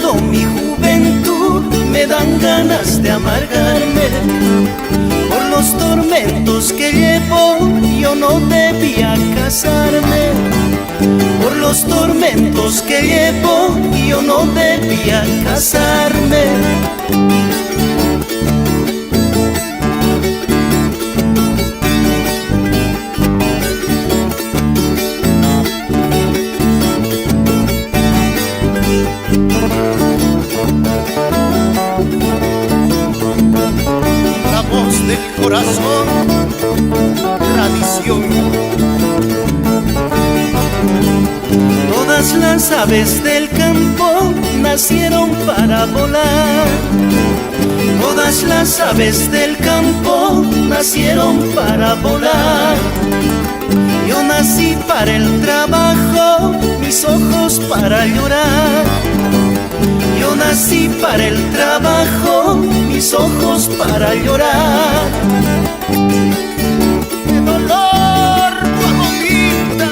recordando mi juventud, me dan ganas de amargarme. Por los tormentos que llevo, yo no debía casarme. Por los tormentos que llevo, yo no debía casarme. La voz del corazón, tradición. Todas las aves del campo nacieron para volar. Todas las aves del campo nacieron para volar. Yo nací para el trabajo, mis ojos para llorar. Yo nací para el trabajo, mis ojos para llorar. ¡Qué dolor, Guajolita!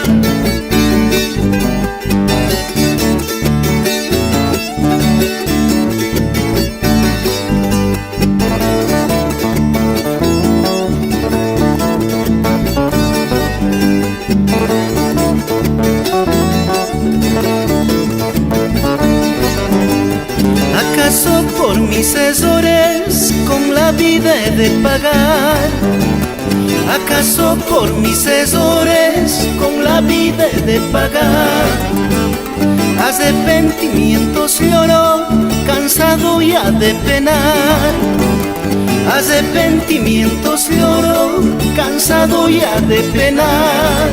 ¿Acaso por mis errores con la vida he de pagar? ¿Acaso por mis errores con la vida he de pagar? Arrepentimientos lloro, cansado ya de penar. Arrepentimientos lloro, cansado ya de penar.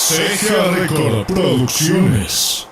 CGA Record Producciones.